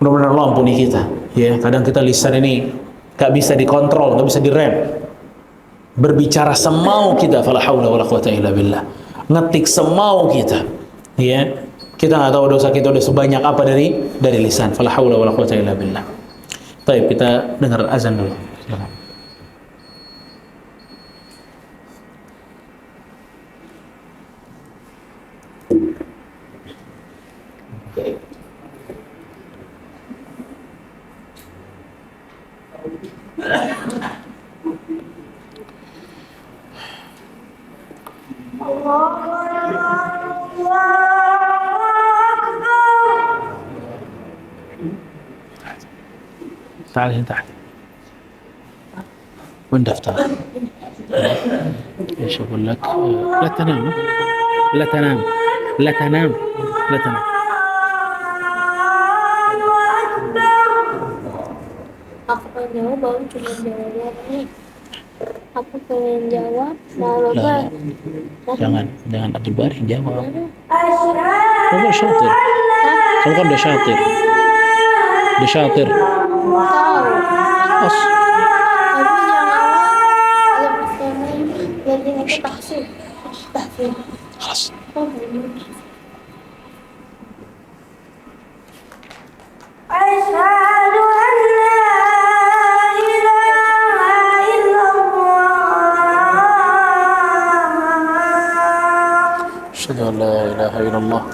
Mudah-mudahan Allah ampuni kita. Ya, kadang kita lisan ini gak bisa dikontrol, gak bisa direm. Berbicara semau kita, fala haula wala quwwata illa billah. Ngetik semau kita. Ya, kita nggak tahu dosa kita udah sebanyak apa dari lisan. Fala haula wala quwwata illa billah. Baik, kita dengar azan dulu. Silakan. تعال هنا تحت. وين دفتر؟ ايش اقول لك؟ لا تنام، لا تنام، لا تنام، لا تنام. Aku pengen jawab, baru cuma jawab nih. Aku pengen jawab, mau apa? Jangan Abdul Bari jawab. Kamu syatir. Kamu kan udah syatir. Udah syatir. Tahu. As. Tapi yang awal lebih pengen jadi aku tahsin. Tahsin. خلاص. Asyhadu an la ilaha illallah. Asyhadu an la ilaha illallah.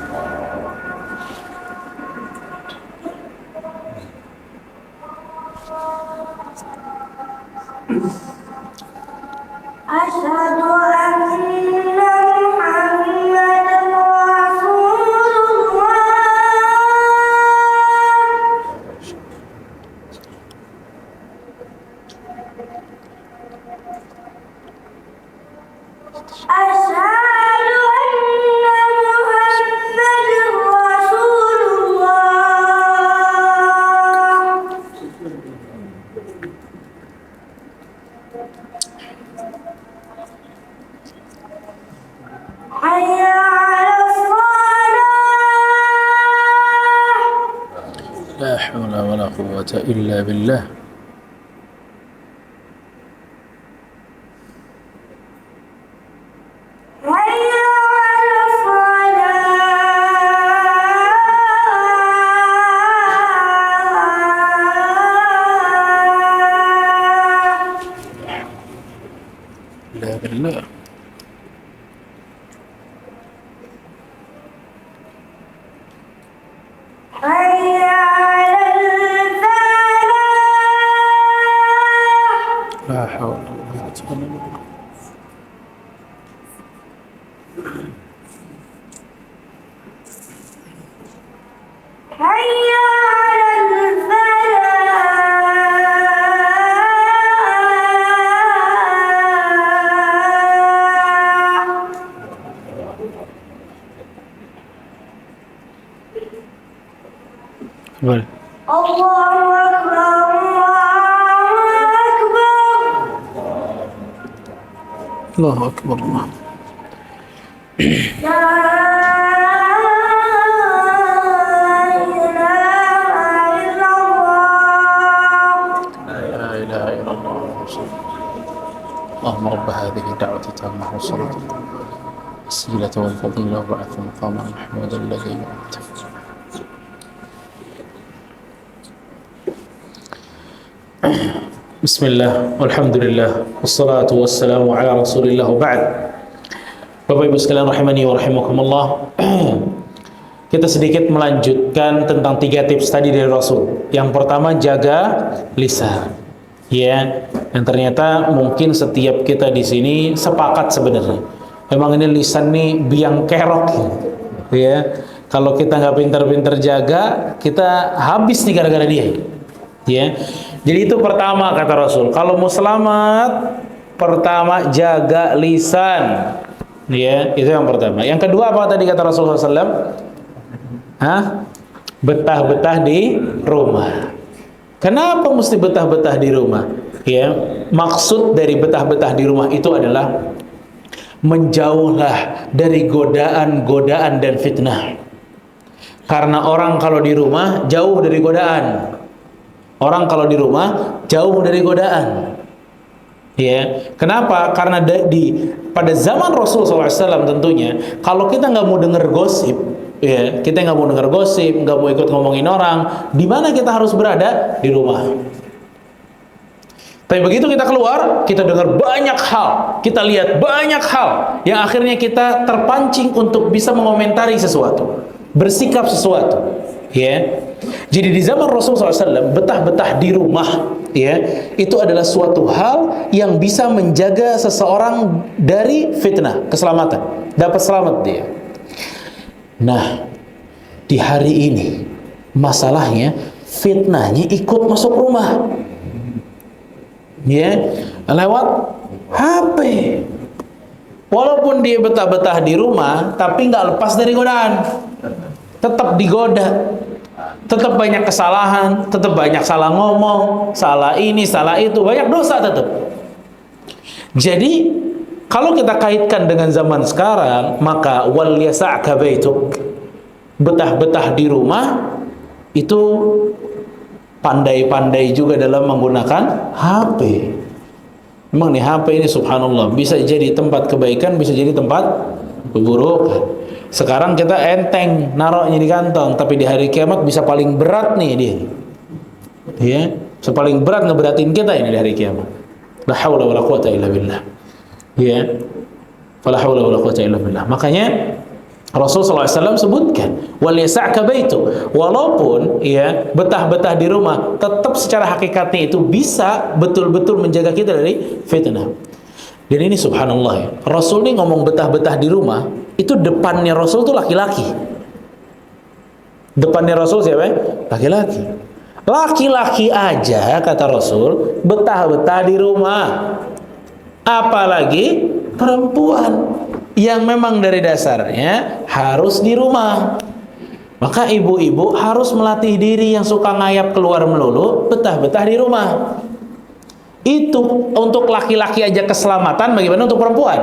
Asyhadu anna Muhammadan Rasulullah. Asyhadu anna Muhammadar Rasulullah. Hayya 'alas shalah. La haula wala quwwata illa billah. Hayya 'alas shalah. La billah. Hayya 'alal falah. La haula wala quwwata illa billah. Hayya 'alal falah. Baik. Allahu Akbar, Allahu Allahu Akbar. akbar. Allah. La ilaha illallah. لا إله إلا الله. اللهم رب هذه الدعوة التامة والصلاة الوسيلة والفضيلة وبعث مقاما محمودا الذي وعدته. Bismillah, walhamdulillah, wassalatu wassalamu ala rasulillah wa ba'd. Bapak Ibu sekalian rahimani wa rahimakumullah. Kita sedikit melanjutkan tentang 3 tips tadi dari Rasul. Yang pertama, jaga lisan. Ya, yang ternyata mungkin setiap kita di sini sepakat sebenarnya. Memang ini lisan nih biang kerok. Ya, kalau kita nggak pintar-pintar jaga, kita habis nih gara-gara dia. Ya, jadi itu pertama kata Rasul. Kalau mau selamat, pertama jaga lisan. Ya, itu yang pertama. Yang kedua apa tadi kata Rasulullah SAW? Betah-betah di rumah. Kenapa mesti betah-betah di rumah? Ya, maksud dari betah-betah di rumah itu adalah menjauhlah dari godaan-godaan dan fitnah. Karena orang kalau di rumah jauh dari godaan. Orang kalau di rumah jauh dari godaan. Ya, kenapa? Karena pada zaman Rasulullah SAW tentunya, kalau kita nggak mau dengar gosip, ya, kita nggak mau dengar gosip, nggak mau ikut ngomongin orang, di mana kita harus berada? Di rumah. Tapi begitu kita keluar, kita dengar banyak hal, kita lihat banyak hal, yang akhirnya kita terpancing untuk bisa mengomentari sesuatu, bersikap sesuatu. Ya, jadi di zaman Rasulullah SAW betah-betah di rumah, ya, itu adalah suatu hal yang bisa menjaga seseorang dari fitnah, keselamatan, dapat selamat dia. Nah, di hari ini masalahnya fitnahnya ikut masuk rumah, ya, lewat HP. Walaupun dia betah-betah di rumah, tapi nggak lepas dari godaan, tetap digoda. Tetap banyak kesalahan, tetap banyak salah ngomong, salah ini, salah itu, banyak dosa tetap. Jadi, kalau kita kaitkan dengan zaman sekarang, maka wal yasa'ka baituk. Betah-betah di rumah itu pandai-pandai juga dalam menggunakan HP. Memang nih HP ini subhanallah bisa jadi tempat kebaikan, bisa jadi tempat keburukan. Sekarang kita enteng naruhnya di kantong, tapi di hari kiamat bisa paling berat nih dia. Ya, paling berat ngeberatin kita ini di hari kiamat. La haula wala quwata illa billah. Ya. La haula wala quwata illa billah. Makanya Rasulullah SAW sebutkan, wal yasa'ka baitu. Walaupun ya betah-betah di rumah, tetap secara hakikatnya itu bisa betul-betul menjaga kita dari fitnah. Dan ini subhanallah ya, Rasul ini ngomong betah-betah di rumah, itu depannya Rasul itu laki-laki. Depannya Rasul siapa? Laki-laki. Laki-laki aja kata Rasul betah-betah di rumah, apalagi perempuan yang memang dari dasarnya harus di rumah. Maka ibu-ibu harus melatih diri yang suka ngayap keluar melulu, betah-betah di rumah. Itu untuk laki-laki aja keselamatan, bagaimana untuk perempuan?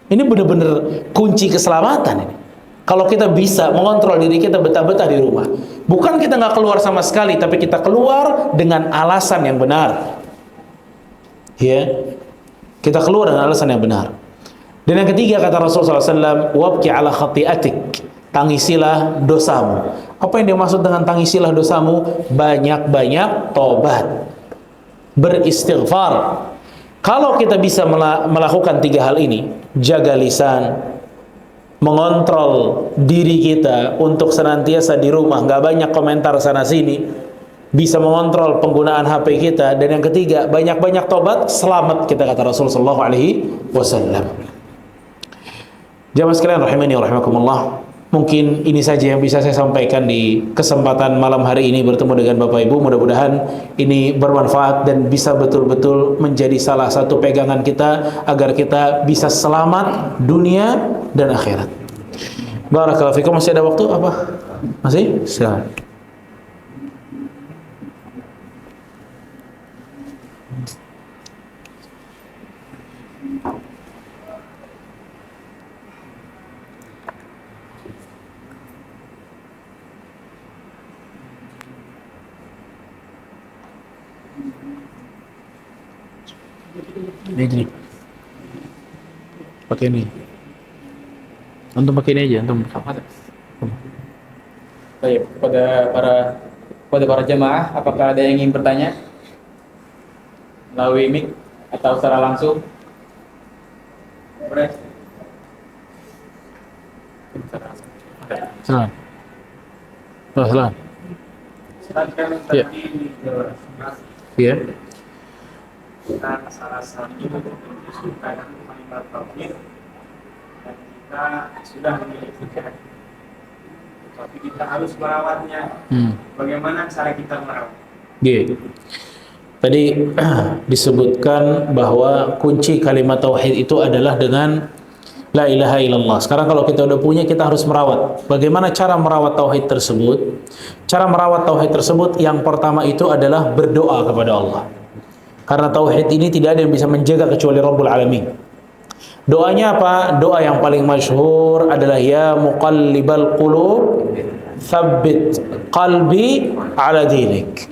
Ini benar-benar kunci keselamatan ini. Kalau kita bisa mengontrol diri kita betah-betah di rumah. Bukan kita nggak keluar sama sekali, tapi kita keluar dengan alasan yang benar. Ya, kita keluar dengan alasan yang benar. Dan yang ketiga kata Rasulullah SAW, wabki ala khati'atik, tangisilah dosamu. Apa yang dimaksud dengan tangisilah dosamu? Banyak-banyak tobat, beristighfar. Kalau kita bisa melakukan tiga hal ini, jaga lisan, mengontrol diri kita untuk senantiasa di rumah, nggak banyak komentar sana sini, bisa mengontrol penggunaan HP kita, dan yang ketiga banyak-banyak tobat, selamat kita kata Rasulullah SAW. Jamaah sekalian rahimani wa rahimakumullah, mungkin ini saja yang bisa saya sampaikan di kesempatan malam hari ini bertemu dengan Bapak Ibu. Mudah-mudahan ini bermanfaat dan bisa betul-betul menjadi salah satu pegangan kita agar kita bisa selamat dunia dan akhirat. Barakallahu fikum. Masih ada waktu apa? Masih? Silakan. Ini pakai ini, antum pakai ini aja, antum. Baik, kepada para jemaah, apakah ada yang ingin bertanya melalui mic atau secara langsung? Boleh. Silakan. Silakan. Ya. Iya. Kita salah satu disukai kalimat tauhid dan kita sudah memilikinya, tapi kita harus merawatnya. Bagaimana cara kita merawat? Tadi disebutkan bahwa kunci kalimat tauhid itu adalah dengan la ilaha illallah. Sekarang kalau kita udah punya, kita harus merawat. Bagaimana cara merawat tauhid tersebut? Cara merawat tauhid tersebut yang pertama itu adalah berdoa kepada Allah. Karena tauhid ini tidak ada yang bisa menjaga kecuali Rabbul Alamin. Doanya apa? Doa yang paling masyhur adalah ya muqallibal qulub tsabbit qalbi ala dinik.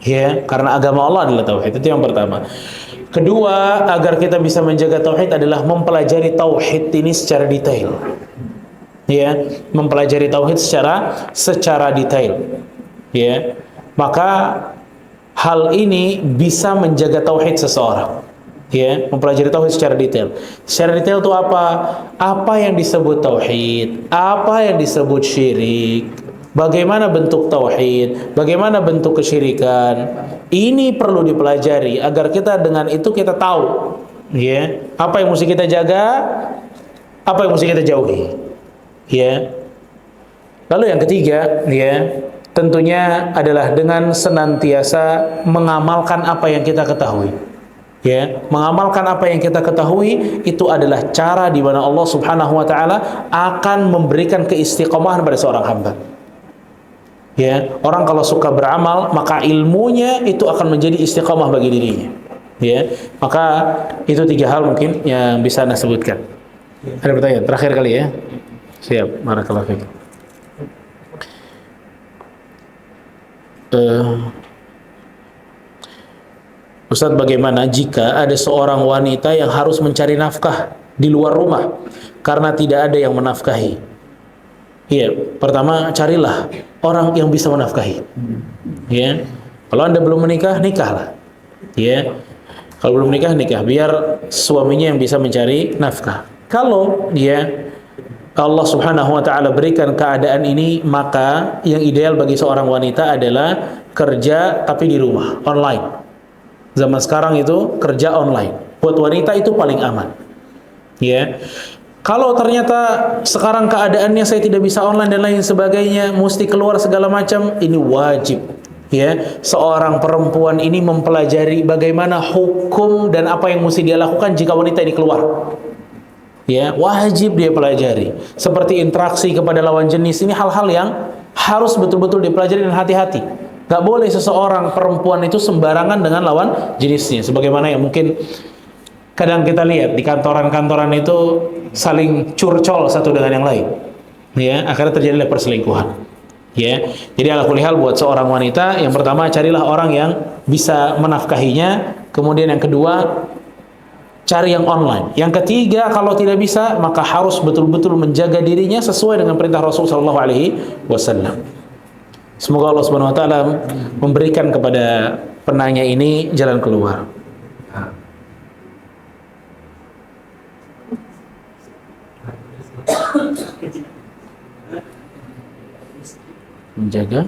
Ya, karena agama Allah adalah tauhid. Itu yang pertama. Kedua, agar kita bisa menjaga tauhid adalah mempelajari tauhid ini secara detail. Ya, mempelajari tauhid secara detail. Ya. Maka hal ini bisa menjaga tauhid seseorang. Ya, mempelajari tauhid secara detail. Secara detail itu apa? Apa yang disebut tauhid? Apa yang disebut syirik? Bagaimana bentuk tauhid? Bagaimana bentuk kesyirikan? Ini perlu dipelajari agar kita dengan itu kita tahu, ya, apa yang mesti kita jaga, apa yang mesti kita jauhi. Ya. Lalu yang ketiga, ya, tentunya adalah dengan senantiasa mengamalkan apa yang kita ketahui. Ya, mengamalkan apa yang kita ketahui itu adalah cara di mana Allah Subhanahu wa taala akan memberikan keistiqomahan pada seorang hamba. Ya, orang kalau suka beramal, maka ilmunya itu akan menjadi istiqomah bagi dirinya. Ya, maka itu tiga hal mungkin yang bisa Anda sebutkan. Ada pertanyaan terakhir kali ya? Siap, barakallahu fiik. Ustaz, bagaimana jika ada seorang wanita yang harus mencari nafkah di luar rumah karena tidak ada yang menafkahi? Iya, pertama carilah orang yang bisa menafkahi. Ya, kalau Anda belum menikah, nikahlah. Ya, kalau belum menikah, nikah. Biar suaminya yang bisa mencari nafkah. Kalau dia Allah Subhanahu wa taala berikan keadaan ini, maka yang ideal bagi seorang wanita adalah kerja tapi di rumah, online. Zaman sekarang itu kerja online. Buat wanita itu paling aman. Ya. Kalau ternyata sekarang keadaannya saya tidak bisa online dan lain sebagainya, mesti keluar segala macam, ini wajib ya, seorang perempuan ini mempelajari bagaimana hukum dan apa yang mesti dia lakukan jika wanita ini keluar. Ya, wajib dia pelajari. Seperti interaksi kepada lawan jenis, ini hal-hal yang harus betul-betul dipelajari dan hati-hati. Gak boleh seseorang perempuan itu sembarangan dengan lawan jenisnya. Sebagaimana yang mungkin kadang kita lihat di kantoran-kantoran itu saling curcol satu dengan yang lain. Ya, akhirnya terjadilah perselingkuhan. Ya, jadi ala kulli hal buat seorang wanita, yang pertama carilah orang yang bisa menafkahinya. Kemudian yang kedua, cari yang online. Yang ketiga, kalau tidak bisa, maka harus betul-betul menjaga dirinya sesuai dengan perintah Rasul sallallahu alaihi wasallam. Semoga Allah Subhanahu wa taala memberikan kepada penanya ini jalan keluar. Menjaga.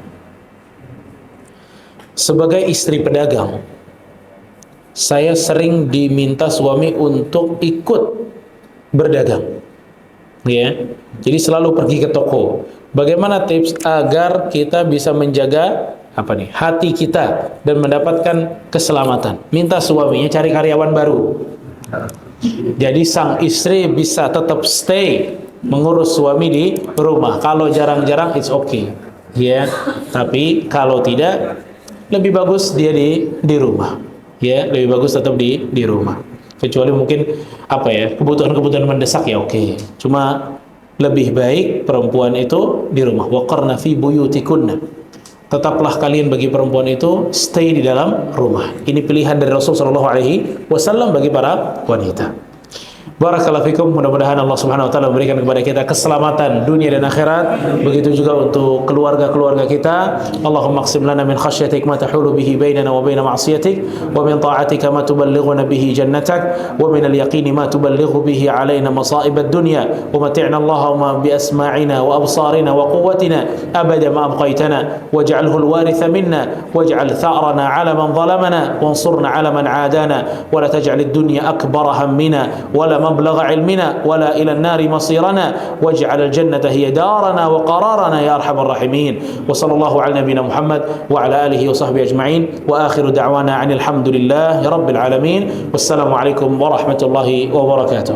Sebagai istri pedagang, saya sering diminta suami untuk ikut berdagang. Ya. Jadi selalu pergi ke toko. Bagaimana tips agar kita bisa menjaga hati kita dan mendapatkan keselamatan? Minta suaminya cari karyawan baru. Jadi sang istri bisa tetap stay mengurus suami di rumah. Kalau jarang-jarang it's okay. Ya, tapi kalau tidak, lebih bagus dia di rumah. Ya, lebih bagus tetap di rumah. Kecuali mungkin kebutuhan-kebutuhan mendesak ya oke. Cuma lebih baik perempuan itu di rumah. Waqarna fi buyutikunna. Tetaplah kalian bagi perempuan itu stay di dalam rumah. Ini pilihan dari Rasul sallallahu alaihi wasallam bagi para wanita. Barakallahu fikum, mudah-mudahan Allah Subhanahu wa taala memberikan kepada kita keselamatan dunia dan akhirat. Begitu juga untuk keluarga-keluarga kita. Allahumma qsim lana min khasyatik ma tahulu bihi bainana wa baina ma'siyatik, wa min ta'atika ma tuballighuna bihi jannatak, wa min al-yaqini ma tuballighu bihi alaina masa'ib ad-dunya, wa mati'na Allahumma bi asma'ina wa absarina wa quwwatina abada ma abqaitana, waj'alhu al-waritha minna, waj'al tha'rana 'ala man zalamana, wansurna 'ala man 'adana, wa la taj'al ad-dunya akbara hammina wa la مبلغ علمنا ولا إلى النار مصيرنا واجعل الجنة هي دارنا وقرارنا يا أرحم الراحمين وصلى الله على نبينا محمد وعلى آله وصحبه أجمعين وآخر دعوانا عن الحمد لله رب العالمين والسلام عليكم ورحمة الله وبركاته.